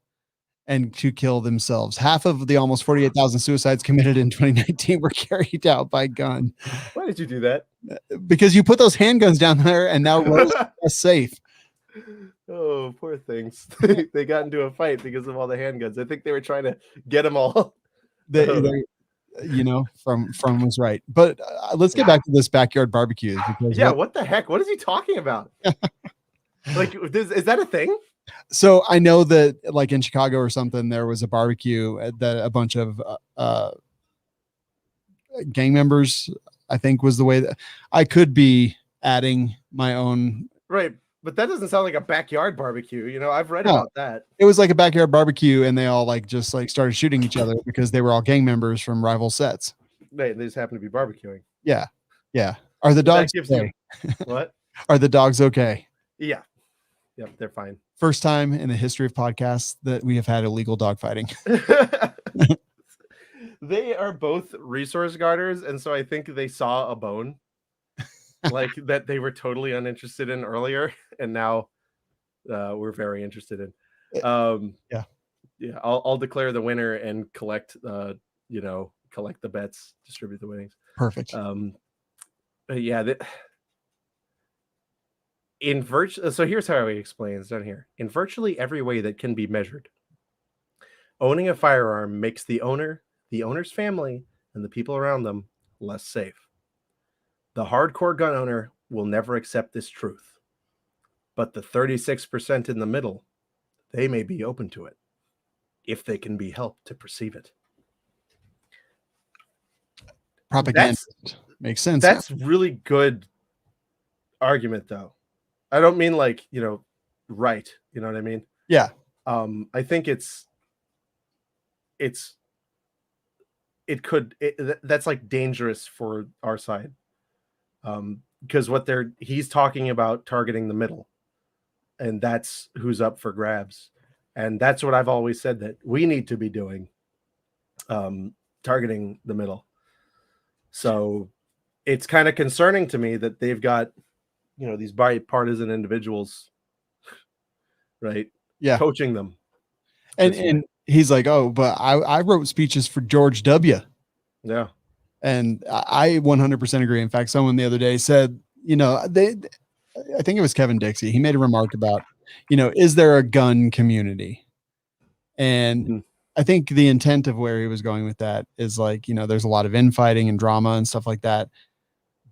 and to kill themselves. Half of the almost 48,000 suicides committed in 2019 were carried out by gun. Why did you do that? Because you put those handguns down there, and now roads are less safe. Oh, poor things. They got into a fight because of all the handguns. I think they were trying to get them all. You know, from was right. But let's get back to this backyard barbecue. Because yeah, what the heck? What is he talking about? Like, is that a thing? So I know that like in Chicago or something, there was a barbecue that a bunch of gang members, I think was the way that I could be adding my own. Right. But that doesn't sound like a backyard barbecue. You know, I've read about that. It was like a backyard barbecue, and they all like just like started shooting each other because they were all gang members from rival sets. They just happen to be barbecuing. Yeah. Yeah. Are the dogs okay? What? Are the dogs okay? Yeah. Yep, they're fine. First time in the history of podcasts that we have had illegal dog fighting. They are both resource guarders, and so I think they saw a bone like that they were totally uninterested in earlier, and now we're very interested in. Yeah. I'll declare the winner and collect collect the bets, distribute the winnings. Perfect. But yeah, so here's how he explains down here. In virtually every way that can be measured, owning a firearm makes the owner, the owner's family, and the people around them less safe. The hardcore gun owner will never accept this truth, but the 36% in the middle, they may be open to it if they can be helped to perceive it. Propaganda makes sense. That's really good argument, though. I don't mean like, right. You know what I mean? Yeah. I think that's like dangerous for our side. Because he's talking about targeting the middle, and that's who's up for grabs. And that's what I've always said that we need to be doing, targeting the middle. So it's kind of concerning to me that they've got, these bipartisan individuals, right? Yeah. Coaching them. And he's like, oh, but I wrote speeches for George W. Yeah. And I 100% agree. In fact, someone the other day said, I think it was Kevin Dixie. He made a remark about, is there a gun community? And I think the intent of where he was going with that is like, there's a lot of infighting and drama and stuff like that.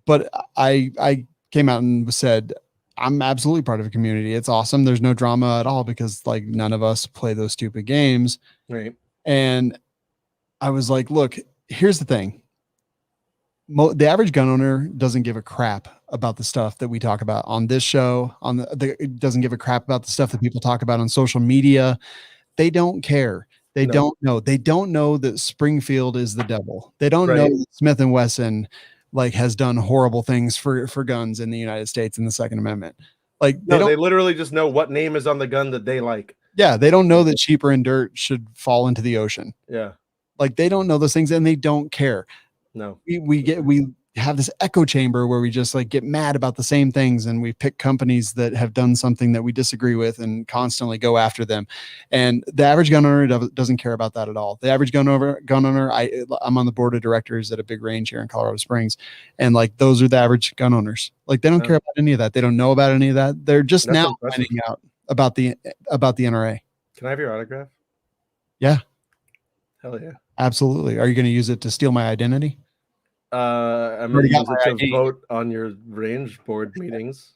But I came out and said, I'm absolutely part of a community. It's awesome. There's no drama at all because like none of us play those stupid games. Right. And I was like, look, here's the thing. The average gun owner doesn't give a crap about the stuff that we talk about on this show. It doesn't give a crap about the stuff that people talk about on social media. They don't care. They No. don't know. They don't know that Springfield is the devil. They don't know Right. that Smith and Wesson like has done horrible things for guns in the United States in the Second Amendment. Like they No, don't. they literally just know what name is on the gun that they like. Yeah, they don't know that cheaper and dirt should fall into the ocean. Yeah. Like they don't know those things, and they don't care. No. We have this echo chamber where we just like get mad about the same things, and we pick companies that have done something that we disagree with and constantly go after them. And the average gun owner doesn't care about that at all. The average gun owner, I'm on the board of directors at a big range here in Colorado Springs, and like those are the average gun owners. Like they don't care about any of that. They don't know about any of that. They're just That's now impressive. finding out about the NRA. Can I have your autograph? Yeah. Hell yeah. Absolutely. Are you going to use it to steal my identity? I'm going to use it to vote on your range board meetings.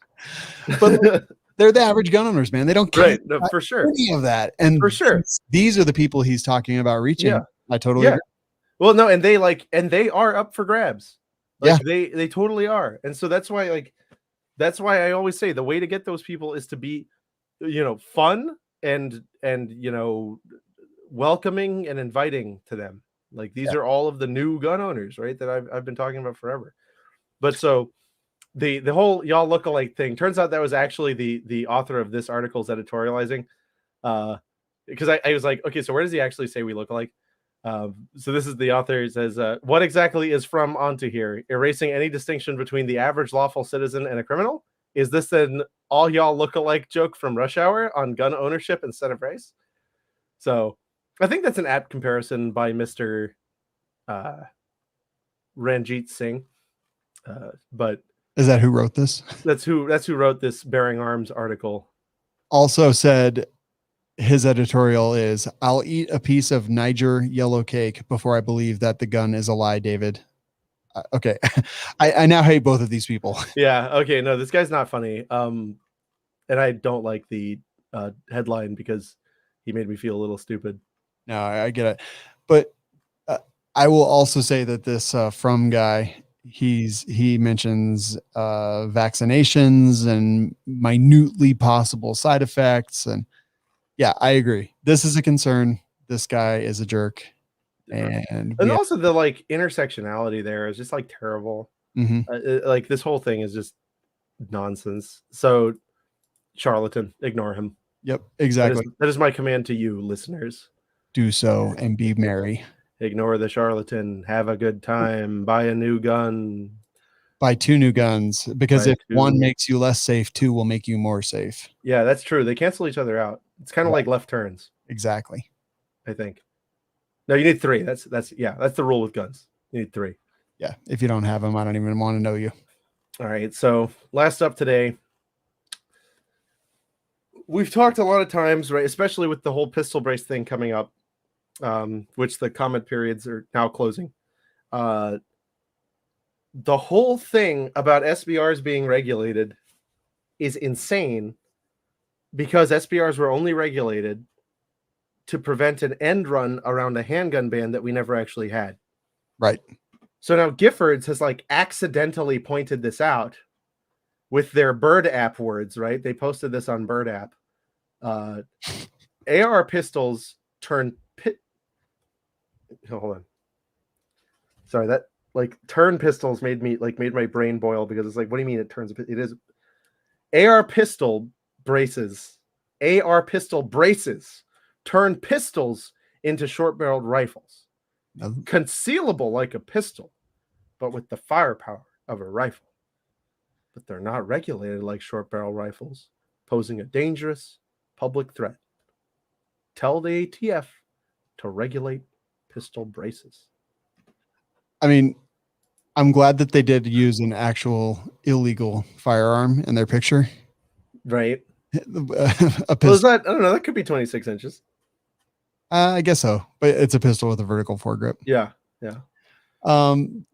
But they're the average gun owners, man. They don't care Right. No, for sure. any of that. And for sure, these are the people he's talking about reaching. Yeah. I totally agree. Well, no, and they are up for grabs. Like Yeah. they totally are. And so that's why I always say the way to get those people is to be, fun and welcoming and inviting to them. Like these are all of the new gun owners, right? That I've been talking about forever. But so the whole y'all look alike thing, turns out that was actually the author of this article's editorializing. Because I was like, okay, so where does he actually say we look alike? So this is the author. He says, what exactly is from onto here? Erasing any distinction between the average lawful citizen and a criminal? Is this an all y'all look alike joke from Rush Hour on gun ownership instead of race? So I think that's an apt comparison by Mr. Ranjit Singh. But is that who wrote this? That's who wrote this Bearing Arms article. Also said his editorial is, I'll eat a piece of Niger yellow cake before I believe that the gun is a lie, David. Okay. I now hate both of these people. Yeah. Okay. No, this guy's not funny. And I don't like the headline because he made me feel a little stupid. No, I get it. But I will also say that this From guy, he mentions vaccinations and minutely possible side effects. And yeah, I agree. This is a concern. This guy is a jerk. And also the like intersectionality there is just like terrible. Like this whole thing is just nonsense. So charlatan, ignore him. Yep, exactly. That is my command to you, listeners. Do so and be merry. Ignore the charlatan. Have a good time. Buy a new gun. Buy 2 new guns, because if 1 makes you less safe, 2 will make you more safe. Yeah, that's true. They cancel each other out. It's kind of like left turns. Exactly. I think. No, you need 3. That's the rule with guns. You need 3. Yeah. If you don't have them, I don't even want to know you. All right. So last up today, we've talked a lot of times, right? Especially with the whole pistol brace thing coming up, which the comment periods are now closing. The whole thing about SBRs being regulated is insane, because SBRs were only regulated to prevent an end run around a handgun ban that we never actually had. Right. So now Giffords has like accidentally pointed this out with their Bird app words, right? They posted this on Bird app. AR pistols turn hold on. Sorry, that like turn pistols made my brain boil, because it's like, what do you mean it turns? It is AR pistol braces turn pistols into short-barreled rifles, concealable like a pistol, but with the firepower of a rifle. But they're not regulated like short-barrel rifles, posing a dangerous public threat. Tell the ATF to regulate pistol braces. I mean, I'm glad that they did use an actual illegal firearm in their picture. Right. A pistol. Well, I don't know. That could be 26 inches. I guess so, but it's a pistol with a vertical foregrip. Yeah. Yeah.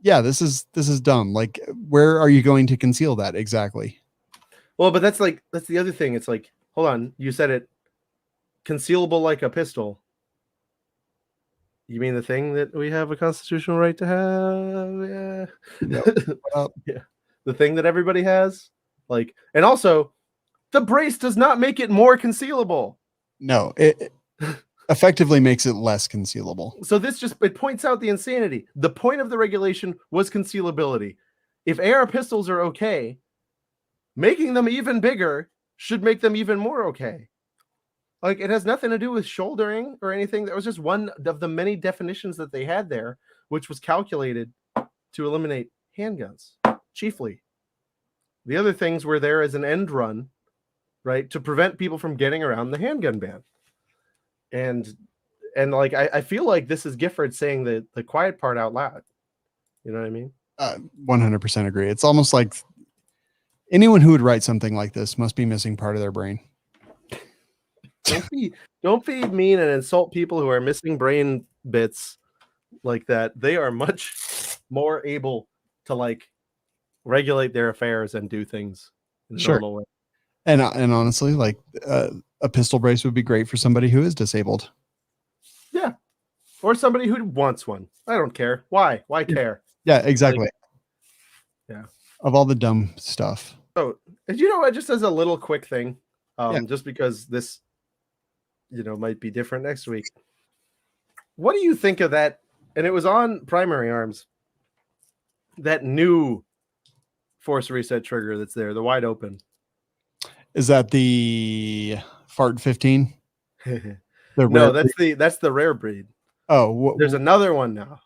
Yeah, this is dumb. Like, where are you going to conceal that exactly? Well, but that's the other thing. It's like, hold on, you said it concealable like a pistol. You mean the thing that we have a constitutional right to have? Yeah. Yep. Yeah. The thing that everybody has. Like, and also the brace does not make it more concealable. No, effectively makes it less concealable. So this just, it points out the insanity. The point of the regulation was concealability. If AR pistols are okay, making them even bigger should make them even more okay. Like, it has nothing to do with shouldering or anything. That was just one of the many definitions that they had there, which was calculated to eliminate handguns, chiefly. The other things were there as an end run, right, to prevent people from getting around the handgun ban. And like, I feel like this is Gifford saying the quiet part out loud. You know what I mean? 100% agree. It's almost like anyone who would write something like this must be missing part of their brain. Don't be mean and insult people who are missing brain bits like that. They are much more able to like regulate their affairs and do things in a normal way. And honestly, like a pistol brace would be great for somebody who is disabled. Yeah. Or somebody who wants one. I don't care. Why? Why care? Yeah, exactly. Like, yeah. Of all the dumb stuff. Oh, you know what? Just as a little quick thing, just because this, might be different next week. What do you think of that? And it was on Primary Arms. That new force reset trigger that's there, the wide open. Is that the Fart 15? No, that's the rare breed. Oh, there's another one now.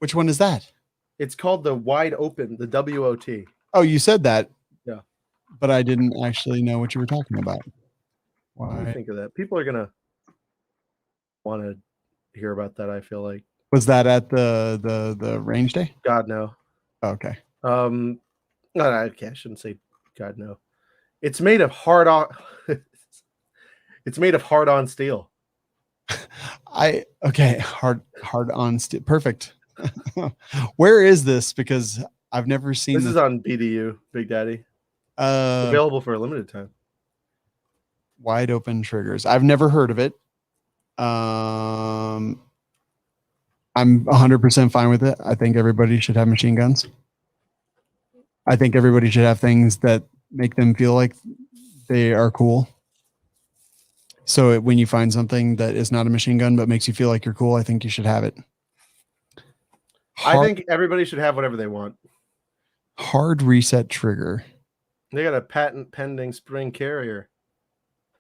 Which one is that? It's called the wide open, the WOT. Oh, you said that. Yeah. But I didn't actually know what you were talking about. Why? What do you think of that? People are gonna want to hear about that, I feel like. Was that at the range day? God no. Oh, okay. No, I shouldn't say God no. It's made of hard on. It's made of hard on steel. Hard on steel. Perfect. Where is this? Because I've never seen this. Is on BDU, Big Daddy. Available for a limited time. Wide open triggers. I've never heard of it. I'm 100% fine with it. I think everybody should have machine guns. I think everybody should have things that make them feel like they are cool. So when you find something that is not a machine gun but makes you feel like you're cool, I think you should have it. I think everybody should have whatever they want. Hard reset trigger. They got a patent pending spring carrier.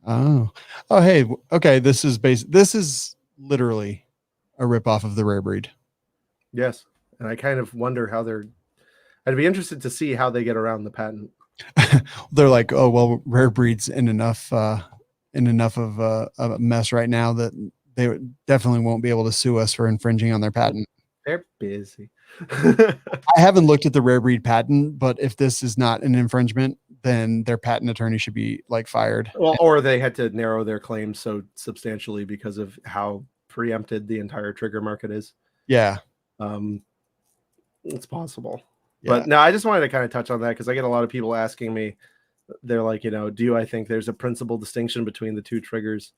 Oh, hey, okay. This is literally a ripoff of the rare breed. Yes, and I kind of wonder how I'd be interested to see how they get around the patent. They're like, oh well, rare breeds in enough of a mess right now that they definitely won't be able to sue us for infringing on their patent. They're busy. I haven't looked at the rare breed patent, but if this is not an infringement, then their patent attorney should be like fired. Well, or they had to narrow their claims so substantially because of how preempted the entire trigger market is. Yeah. It's possible. Yeah. But no, I just wanted to kind of touch on that because I get a lot of people asking me, they're like, do I think there's a principal distinction between the two triggers?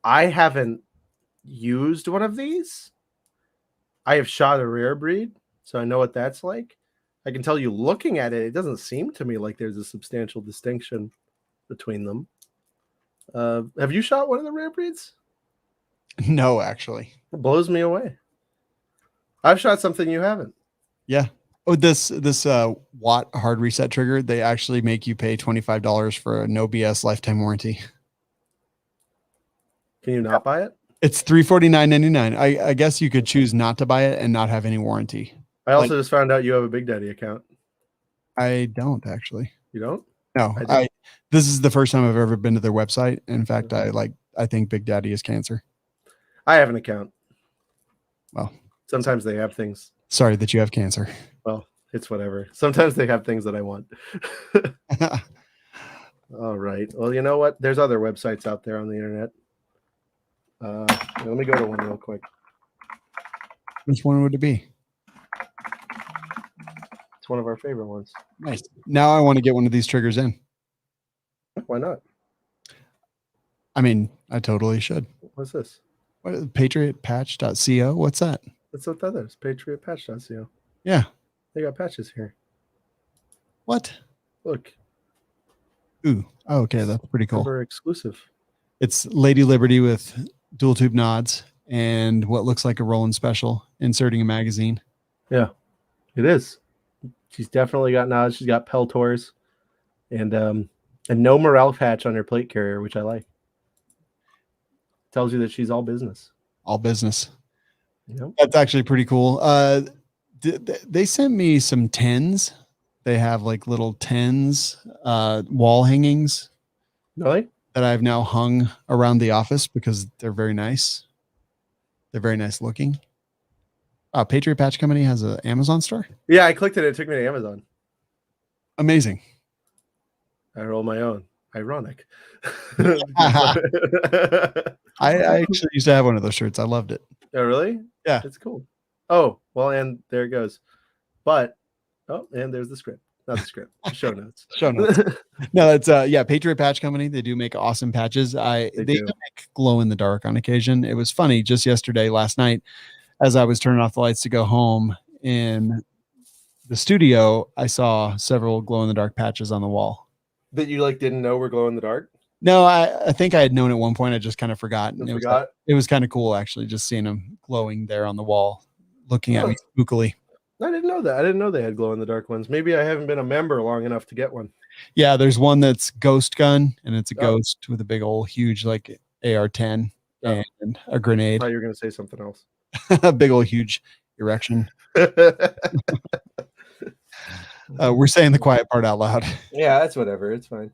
I haven't used one of these. I have shot a rare breed, so I know what that's like. I can tell you looking at it, it doesn't seem to me like there's a substantial distinction between them. Have you shot one of the rare breeds? No, actually. It blows me away. I've shot something you haven't. Yeah. Oh, this Watt hard reset trigger, they actually make you pay $25 for a no BS lifetime warranty. Can you not buy it? It's $349.99. I guess you could choose not to buy it and not have any warranty. I also just found out you have a Big Daddy account. I don't actually. You don't? No. This is the first time I've ever been to their website. In fact, I think Big Daddy is cancer. I have an account. Well, sometimes they have things. Sorry that you have cancer. Well, it's whatever. Sometimes they have things that I want. All right. Well, you know what? There's other websites out there on the internet. Let me go to one real quick. Which one would it be? It's one of our favorite ones. Nice. Now I want to get one of these triggers in. Why not? I mean, I totally should. What's this? What is patriotpatch.co? What's that? That's what that is. Patriotpatch.co. Yeah. They got patches here. What? Look. Ooh. Oh, okay. That's pretty cool. Super exclusive. It's Lady Liberty with dual tube nods, and what looks like a Roland Special inserting a magazine. Yeah, it is. She's definitely got nods. She's got Peltors, and no morale patch on her plate carrier, which I like. Tells you that she's all business. All business. Yep. That's actually pretty cool. They sent me some tens. They have like little tens, wall hangings. Really? That I've now hung around the office because they're very nice. They're very nice looking. Patriot Patch Company has an Amazon store. Yeah, I clicked it. It took me to Amazon. Amazing. I roll my own. Ironic. I actually used to have one of those shirts. I loved it. Oh, really? Yeah. It's cool. Oh, well, and there it goes. But, and there's the script. Not the script. Show notes. Show notes. No, it's Patriot Patch Company. They do make awesome patches. They even make glow in the dark on occasion. It was funny just last night, as I was turning off the lights to go home in the studio, I saw several glow in the dark patches on the wall. That you didn't know were glow in the dark? No, I think I had known at one point. I just kind of forgot. It was kind of cool actually, just seeing them glowing there on the wall, looking at me spookily. I didn't know that. I didn't know they had glow in the dark ones. Maybe I haven't been a member long enough to get one. Yeah, there's one that's ghost gun, and it's a ghost with a big old huge AR-10 and a grenade. I thought you were going to say something else. A big old huge erection. We're saying the quiet part out loud. Yeah, that's whatever. It's fine.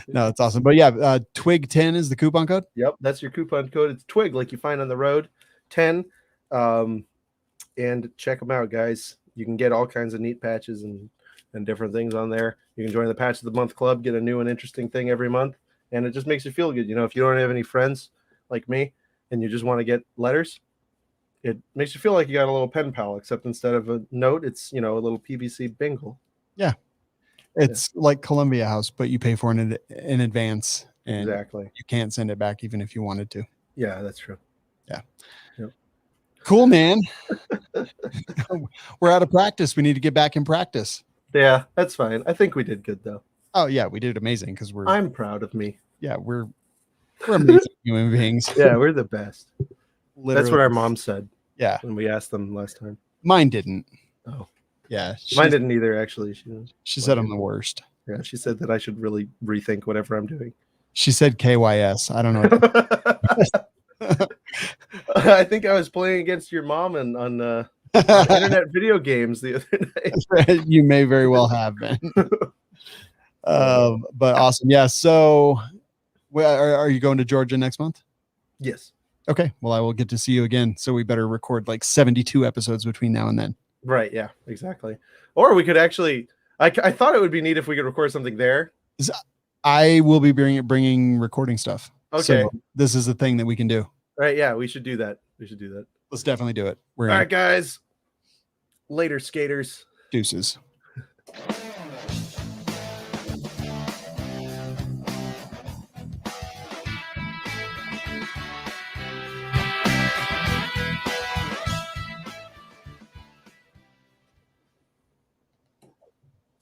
No, it's awesome. But yeah, TWIG 10 is the coupon code. Yep, that's your coupon code. It's TWIG, like you find on the road. 10. And check them out, guys. You can get all kinds of neat patches and different things on there. You can join the Patch of the Month Club, get a new and interesting thing every month, and it just makes you feel good. If you don't have any friends like me and you just want to get letters, it makes you feel like you got a little pen pal, except instead of a note, it's a little PVC bingle. Yeah, it's like Columbia House, but you pay for it in advance, and exactly, you can't send it back even if you wanted to. Yeah, that's true. Yeah. Yep. Cool, man. We're out of practice. We need to get back in practice. Yeah, that's fine. I think we did good though. Oh yeah, we did amazing because I'm proud of me. Yeah, we're amazing human beings. Yeah, we're the best. Literally. That's what our mom said. Yeah, when we asked them last time. Mine didn't. Oh, yeah, mine didn't either. Actually, she said I'm the worst. Yeah, she said that I should really rethink whatever I'm doing. She said KYS. I don't know. I think I was playing against your mom on internet video games the other night. You may very well have been. But awesome. Yeah. So are you going to Georgia next month? Yes. Okay. Well, I will get to see you again. So we better record 72 episodes between now and then. Right. Yeah, exactly. Or we could actually, I thought it would be neat if we could record something there. I will be bringing recording stuff. Okay. So this is a thing that we can do. Right. Yeah, we should do that. Let's definitely do it. All right, guys. Later, skaters. Deuces.